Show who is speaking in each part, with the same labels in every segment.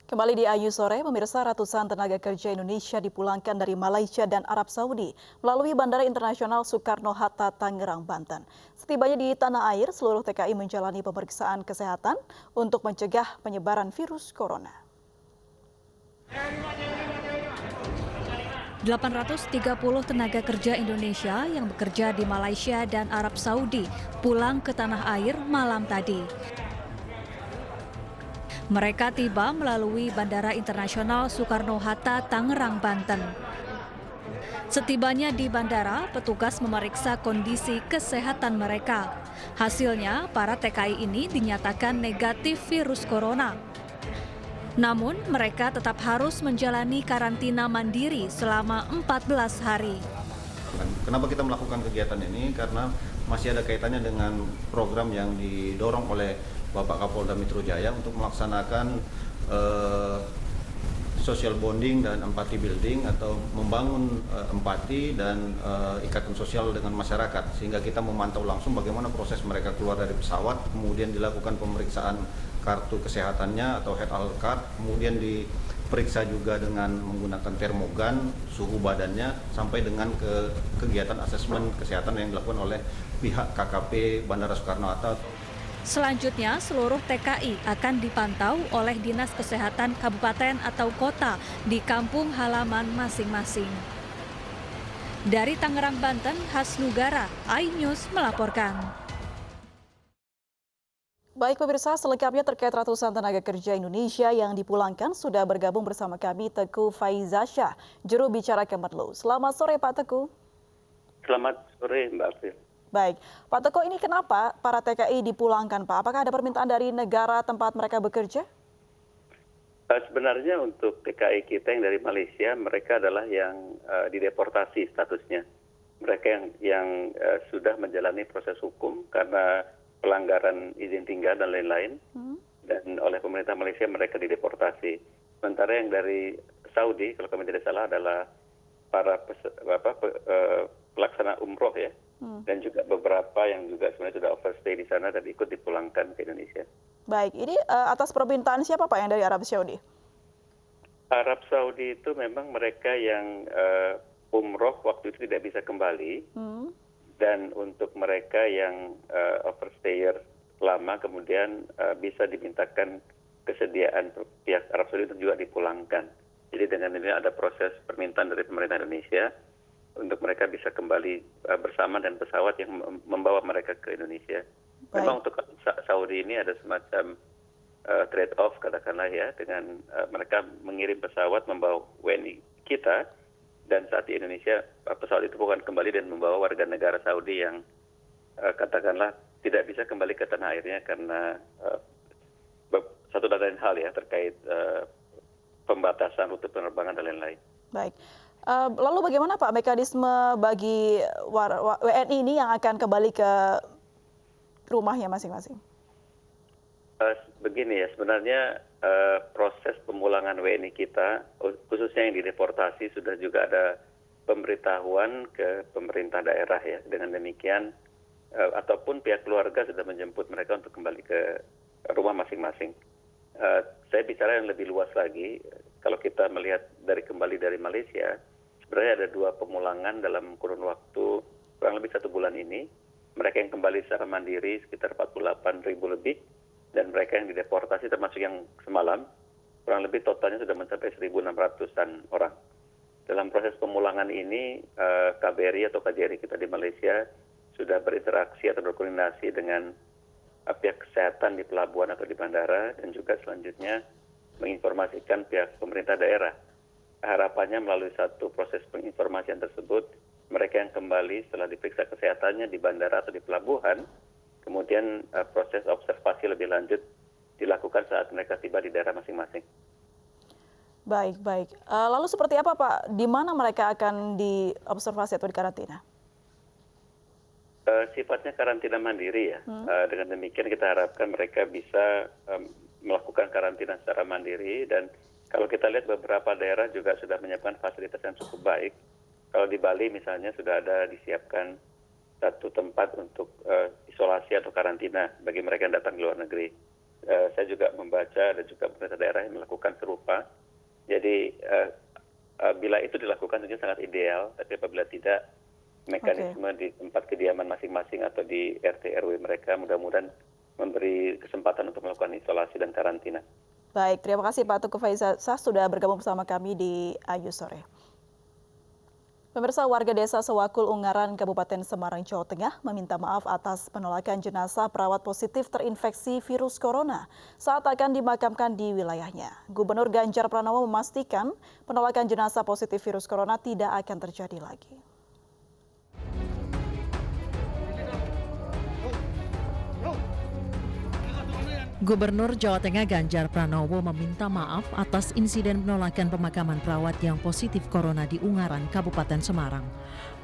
Speaker 1: Kembali di Ayu Sore, pemirsa ratusan tenaga kerja Indonesia dipulangkan dari Malaysia dan Arab Saudi melalui Bandara Internasional Soekarno-Hatta, Tangerang, Banten. Setibanya di tanah air, seluruh TKI menjalani pemeriksaan kesehatan untuk mencegah penyebaran virus corona.
Speaker 2: 830 tenaga kerja Indonesia yang bekerja di Malaysia dan Arab Saudi pulang ke tanah air malam tadi. Mereka tiba melalui Bandara Internasional Soekarno-Hatta, Tangerang, Banten. Setibanya di bandara, petugas memeriksa kondisi kesehatan mereka. Hasilnya, para TKI ini dinyatakan negatif virus corona. Namun, mereka tetap harus menjalani karantina mandiri selama 14 hari.
Speaker 3: Kenapa kita melakukan kegiatan ini? Karena masih ada kaitannya dengan program yang didorong oleh Bapak Kapolda Metro Jaya untuk melaksanakan social bonding dan empathy building atau membangun empati dan ikatan sosial dengan masyarakat, sehingga kita memantau langsung bagaimana proses mereka keluar dari pesawat, kemudian dilakukan pemeriksaan kartu kesehatannya atau health card, kemudian diperiksa juga dengan menggunakan termogan suhu badannya sampai dengan kegiatan asesmen kesehatan yang dilakukan oleh pihak KKP Bandara Soekarno-Hatta.
Speaker 2: Selanjutnya, seluruh TKI akan dipantau oleh Dinas Kesehatan Kabupaten atau Kota di kampung halaman masing-masing. Dari Tangerang, Banten, Hasnugara, iNews melaporkan.
Speaker 1: Baik pemirsa, selengkapnya terkait ratusan tenaga kerja Indonesia yang dipulangkan sudah bergabung bersama kami Teguh Faizasyah, juru bicara Kemenlu. Selamat sore Pak Teguh.
Speaker 4: Selamat sore Mbak April.
Speaker 1: Baik, Pak Teguh, ini kenapa para TKI dipulangkan Pak? Apakah ada permintaan dari negara tempat mereka bekerja?
Speaker 4: Sebenarnya untuk TKI kita yang dari Malaysia, mereka adalah yang dideportasi statusnya. Mereka yang sudah menjalani proses hukum karena pelanggaran izin tinggal dan lain-lain. Dan oleh pemerintah Malaysia mereka dideportasi. Sementara yang dari Saudi, kalau kami tidak salah, adalah para pelaksana umroh ya. Dan juga beberapa yang juga sebenarnya sudah overstay di sana dan ikut dipulangkan ke Indonesia.
Speaker 1: Baik, ini atas permintaan siapa Pak yang dari Arab Saudi?
Speaker 4: Arab Saudi itu memang mereka yang umroh waktu itu tidak bisa kembali. Dan untuk mereka yang overstayer lama kemudian bisa dimintakan kesediaan pihak Arab Saudi untuk juga dipulangkan. Jadi dengan ini ada proses permintaan dari pemerintah Indonesia untuk mereka bisa kembali bersama dan pesawat yang membawa mereka ke Indonesia. Baik. Memang untuk Saudi ini ada semacam trade off katakanlah ya, dengan mereka mengirim pesawat membawa WNI kita, dan saat di Indonesia pesawat itu bukan kembali dan membawa warga negara Saudi yang katakanlah tidak bisa kembali ke tanah airnya karena satu dan lain hal ya terkait pembatasan rute penerbangan dan lain-lain.
Speaker 1: Baik. Lalu bagaimana Pak mekanisme bagi WNI ini yang akan kembali ke rumahnya masing-masing?
Speaker 4: Begini ya, sebenarnya proses pemulangan WNI kita, khususnya yang dideportasi, sudah juga ada pemberitahuan ke pemerintah daerah ya. Dengan demikian, ataupun pihak keluarga sudah menjemput mereka untuk kembali ke rumah masing-masing. Saya bicara yang lebih luas lagi, kalau kita melihat kembali dari Malaysia, sebenarnya ada 2 pemulangan dalam kurun waktu kurang lebih 1 bulan ini. Mereka yang kembali secara mandiri sekitar 48.000 lebih, dan mereka yang dideportasi termasuk yang semalam, kurang lebih totalnya sudah mencapai 1.600-an orang. Dalam proses pemulangan ini, KBRI atau KJRI kita di Malaysia sudah berinteraksi atau berkoordinasi dengan pihak kesehatan di pelabuhan atau di bandara, dan juga selanjutnya menginformasikan pihak pemerintah daerah. Harapannya melalui satu proses penginformasian tersebut, mereka yang kembali setelah diperiksa kesehatannya di bandara atau di pelabuhan, kemudian proses observasi lebih lanjut dilakukan saat mereka tiba di daerah masing-masing.
Speaker 1: Baik, baik. Lalu seperti apa Pak? Di mana mereka akan diobservasi atau dikarantina?
Speaker 4: Sifatnya karantina mandiri ya. Dengan demikian kita harapkan mereka bisa melakukan karantina secara mandiri, dan kalau kita lihat beberapa daerah juga sudah menyiapkan fasilitas yang cukup baik. Kalau di Bali misalnya sudah ada disiapkan satu tempat untuk isolasi atau karantina bagi mereka yang datang ke luar negeri. Saya juga membaca dan juga pemerintah daerah yang melakukan serupa. Jadi bila itu dilakukan tentunya sangat ideal, tapi apabila tidak, mekanisme di tempat kediaman masing-masing atau di RT RW mereka mudah-mudahan memberi kesempatan untuk melakukan isolasi dan karantina.
Speaker 1: Baik, terima kasih Pak Tuku Faizah sudah bergabung bersama kami di Ayu Sore. Pemirsa, warga desa Sewakul Ungaran, Kabupaten Semarang, Jawa Tengah meminta maaf atas penolakan jenazah perawat positif terinfeksi virus corona saat akan dimakamkan di wilayahnya. Gubernur Ganjar Pranowo memastikan penolakan jenazah positif virus corona tidak akan terjadi lagi.
Speaker 5: Gubernur Jawa Tengah Ganjar Pranowo meminta maaf atas insiden penolakan pemakaman perawat yang positif corona di Ungaran, Kabupaten Semarang.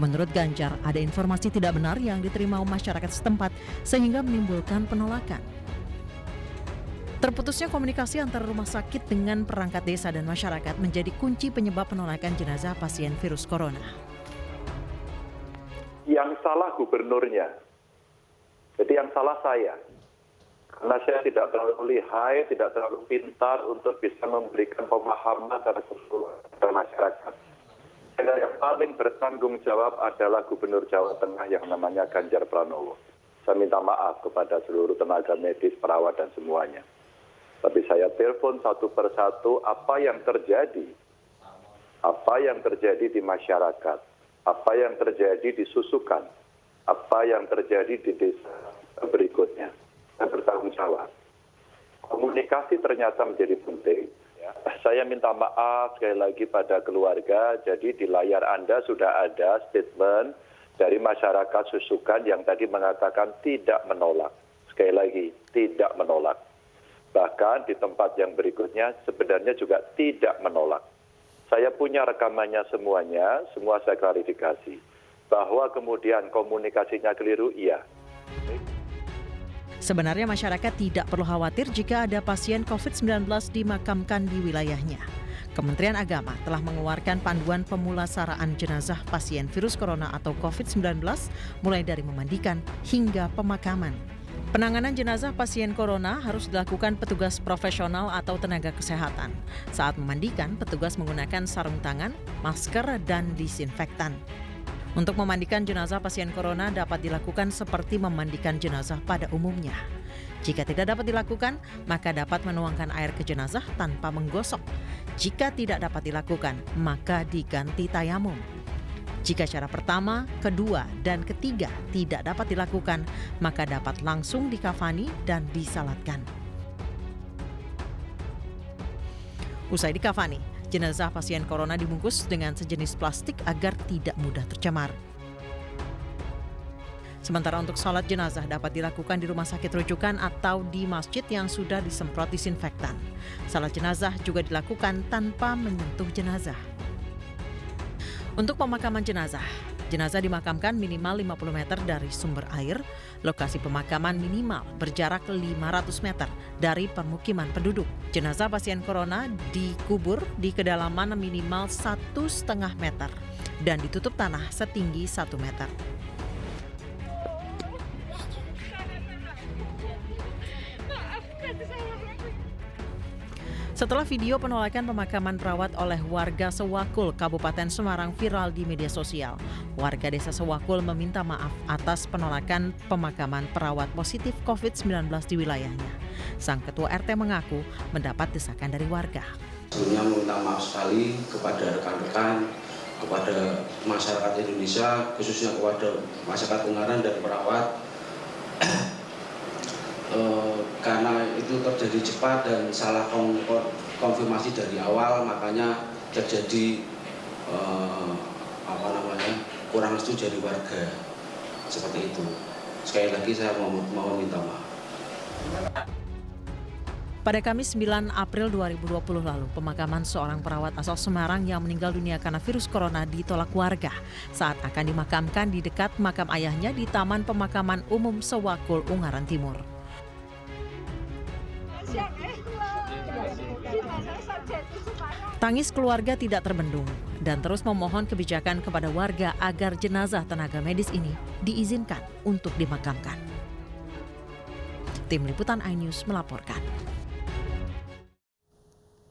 Speaker 5: Menurut Ganjar, ada informasi tidak benar yang diterima masyarakat setempat sehingga menimbulkan penolakan. Terputusnya komunikasi antara rumah sakit dengan perangkat desa dan masyarakat menjadi kunci penyebab penolakan jenazah pasien virus corona.
Speaker 6: Yang salah gubernurnya, jadi yang salah saya. Karena saya tidak terlalu lihai, tidak terlalu pintar untuk bisa memberikan pemahaman kepada masyarakat. Sehingga yang paling bertanggung jawab adalah Gubernur Jawa Tengah yang namanya Ganjar Pranowo. Saya minta maaf kepada seluruh tenaga medis, perawat, dan semuanya. Tapi saya telepon satu persatu apa yang terjadi di masyarakat, apa yang terjadi di Susukan, apa yang terjadi di desa berikutnya. Bertanggung jawab. Komunikasi ternyata menjadi penting. Saya minta maaf sekali lagi pada keluarga. Jadi di layar Anda sudah ada statement dari masyarakat Susukan yang tadi mengatakan tidak menolak. Sekali lagi, tidak menolak. Bahkan di tempat yang berikutnya sebenarnya juga tidak menolak. Saya punya rekamannya semuanya, semua saya klarifikasi. Bahwa kemudian komunikasinya keliru, iya.
Speaker 5: Sebenarnya masyarakat tidak perlu khawatir jika ada pasien COVID-19 dimakamkan di wilayahnya. Kementerian Agama telah mengeluarkan panduan pemulasaraan jenazah pasien virus corona atau COVID-19 mulai dari memandikan hingga pemakaman. Penanganan jenazah pasien corona harus dilakukan petugas profesional atau tenaga kesehatan. Saat memandikan, petugas menggunakan sarung tangan, masker, dan disinfektan. Untuk memandikan jenazah pasien corona dapat dilakukan seperti memandikan jenazah pada umumnya. Jika tidak dapat dilakukan, maka dapat menuangkan air ke jenazah tanpa menggosok. Jika tidak dapat dilakukan, maka diganti tayamum. Jika cara pertama, kedua, dan ketiga tidak dapat dilakukan, maka dapat langsung dikafani dan disalatkan. Usai dikafani, jenazah pasien corona dibungkus dengan sejenis plastik agar tidak mudah tercemar. Sementara untuk salat jenazah dapat dilakukan di rumah sakit rujukan atau di masjid yang sudah disemprot disinfektan. Salat jenazah juga dilakukan tanpa menyentuh jenazah. Untuk pemakaman jenazah, jenazah dimakamkan minimal 50 meter dari sumber air. Lokasi pemakaman minimal berjarak 500 meter dari permukiman penduduk. Jenazah pasien corona dikubur di kedalaman minimal 1,5 meter dan ditutup tanah setinggi 1 meter. Setelah video penolakan pemakaman perawat oleh warga Sewakul, Kabupaten Semarang viral di media sosial, warga desa Sewakul meminta maaf atas penolakan pemakaman perawat positif COVID-19 di wilayahnya. Sang ketua RT mengaku mendapat desakan dari warga.
Speaker 7: Sebelumnya meminta maaf sekali kepada rekan-rekan, kepada masyarakat Indonesia, khususnya kepada masyarakat Ungaran dan perawat, karena itu terjadi cepat dan salah konfirmasi dari awal, makanya terjadi kurang setuju dari warga seperti itu. Sekali lagi saya mau minta maaf.
Speaker 5: Pada Kamis 9 April 2020 lalu, pemakaman seorang perawat asal Semarang yang meninggal dunia karena virus corona ditolak warga saat akan dimakamkan di dekat makam ayahnya di Taman Pemakaman Umum Sewakul, Ungaran Timur. Tangis keluarga tidak terbendung dan terus memohon kebijakan kepada warga agar jenazah tenaga medis ini diizinkan untuk dimakamkan. Tim Liputan iNews melaporkan.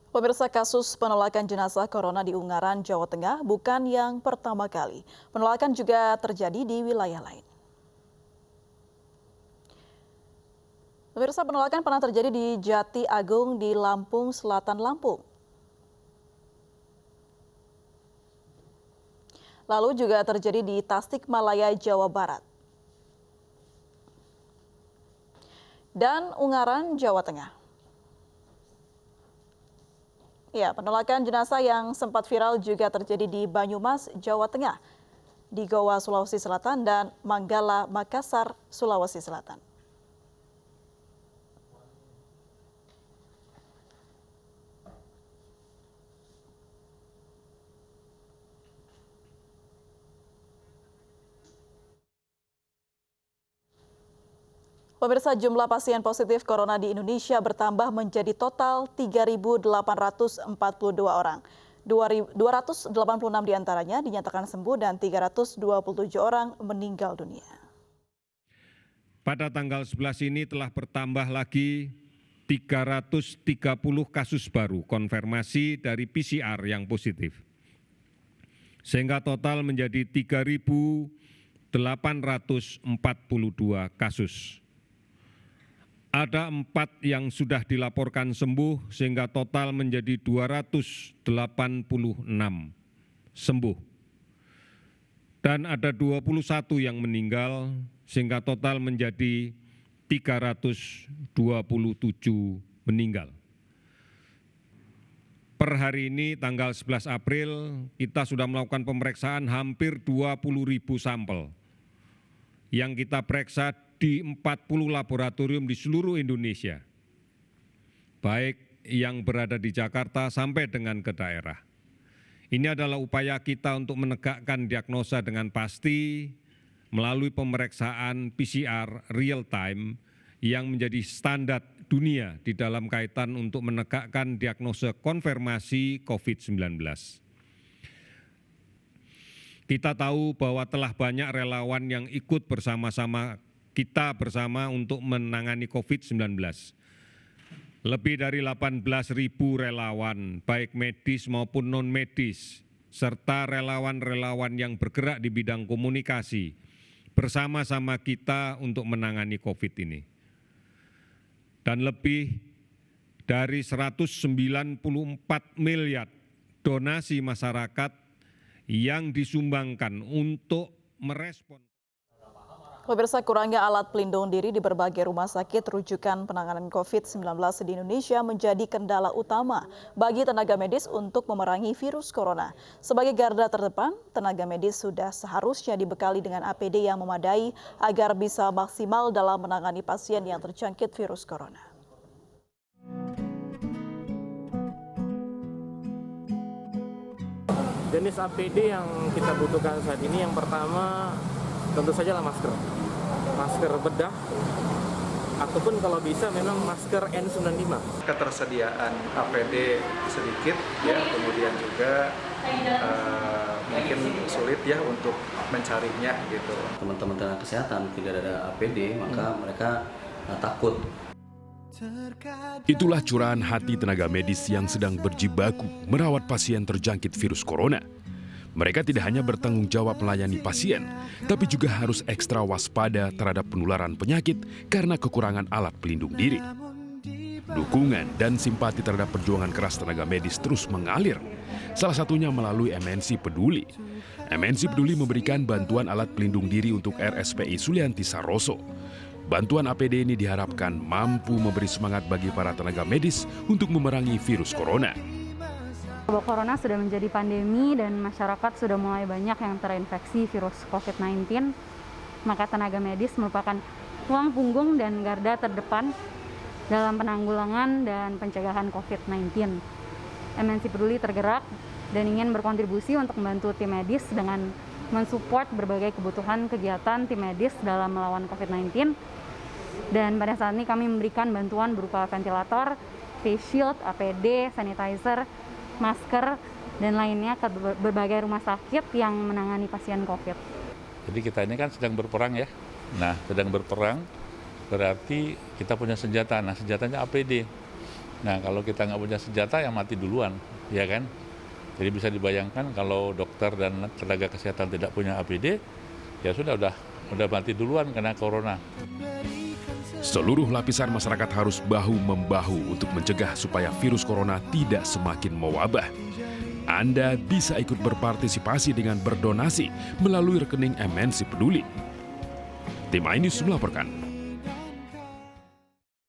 Speaker 1: Pemirsa, kasus penolakan jenazah corona di Ungaran, Jawa Tengah bukan yang pertama kali. Penolakan juga terjadi di wilayah lain. Pemirsa, penolakan pernah terjadi di Jati Agung di Lampung Selatan, Lampung. Lalu juga terjadi di Tasikmalaya, Jawa Barat. Dan Ungaran, Jawa Tengah. Ya, penolakan jenazah yang sempat viral juga terjadi di Banyumas, Jawa Tengah, di Goa, Sulawesi Selatan, dan Manggala, Makassar, Sulawesi Selatan. Pemirsa, jumlah pasien positif corona di Indonesia bertambah menjadi total 3.842 orang. 286 diantaranya dinyatakan sembuh dan 327 orang meninggal dunia.
Speaker 8: Pada tanggal 11 ini telah bertambah lagi 330 kasus baru konfirmasi dari PCR yang positif. Sehingga total menjadi 3.842 kasus. Ada 4 yang sudah dilaporkan sembuh sehingga total menjadi 286 sembuh. Dan ada 21 yang meninggal sehingga total menjadi 327 meninggal. Per hari ini tanggal 11 April kita sudah melakukan pemeriksaan hampir 20.000 sampel yang kita periksa di 40 laboratorium di seluruh Indonesia, baik yang berada di Jakarta sampai dengan ke daerah. Ini adalah upaya kita untuk menegakkan diagnosa dengan pasti melalui pemeriksaan PCR real time yang menjadi standar dunia di dalam kaitan untuk menegakkan diagnosa konfirmasi COVID-19. Kita tahu bahwa telah banyak relawan yang ikut bersama-sama kita untuk menangani COVID-19. Lebih dari 18.000 relawan, baik medis maupun non-medis, serta relawan-relawan yang bergerak di bidang komunikasi, bersama-sama kita untuk menangani COVID ini. Dan lebih dari 194 miliar donasi masyarakat yang disumbangkan untuk merespon.
Speaker 1: Pemirsa, kurangnya alat pelindung diri di berbagai rumah sakit rujukan penanganan COVID-19 di Indonesia menjadi kendala utama bagi tenaga medis untuk memerangi virus corona. Sebagai garda terdepan, tenaga medis sudah seharusnya dibekali dengan APD yang memadai agar bisa maksimal dalam menangani pasien yang terjangkit virus corona.
Speaker 9: Jenis APD yang kita butuhkan saat ini yang pertama tentu saja lah masker bedah, ataupun kalau bisa memang masker N95.
Speaker 10: Ketersediaan APD sedikit, ya, kemudian juga mungkin sulit ya untuk mencarinya gitu.
Speaker 7: Teman-teman tenaga kesehatan tidak ada APD, maka mereka takut.
Speaker 11: Itulah curahan hati tenaga medis yang sedang berjibaku merawat pasien terjangkit virus corona. Mereka tidak hanya bertanggung jawab melayani pasien, tapi juga harus ekstra waspada terhadap penularan penyakit karena kekurangan alat pelindung diri. Dukungan dan simpati terhadap perjuangan keras tenaga medis terus mengalir, salah satunya melalui MNC Peduli. MNC Peduli memberikan bantuan alat pelindung diri untuk RSPI Sulianti Saroso. Bantuan APD ini diharapkan mampu memberi semangat bagi para tenaga medis untuk memerangi virus corona.
Speaker 12: Bahwa corona sudah menjadi pandemi dan masyarakat sudah mulai banyak yang terinfeksi virus COVID-19, maka tenaga medis merupakan tulang punggung dan garda terdepan dalam penanggulangan dan pencegahan COVID-19. MNC Peduli tergerak dan ingin berkontribusi untuk membantu tim medis dengan mensupport berbagai kebutuhan kegiatan tim medis dalam melawan COVID-19. Dan pada saat ini kami memberikan bantuan berupa ventilator, face shield, APD, sanitizer, masker, dan lainnya ke berbagai rumah sakit yang menangani pasien COVID.
Speaker 13: Jadi kita ini kan sedang berperang ya. Nah, sedang berperang berarti kita punya senjata. Nah, senjatanya APD. Nah, kalau kita nggak punya senjata, yang mati duluan, ya kan? Jadi bisa dibayangkan kalau dokter dan tenaga kesehatan tidak punya APD, ya sudah mati duluan kena corona.
Speaker 11: Seluruh lapisan masyarakat harus bahu-membahu untuk mencegah supaya virus corona tidak semakin mewabah. Anda bisa ikut berpartisipasi dengan berdonasi melalui rekening MNC Peduli. Tim iNews melaporkan.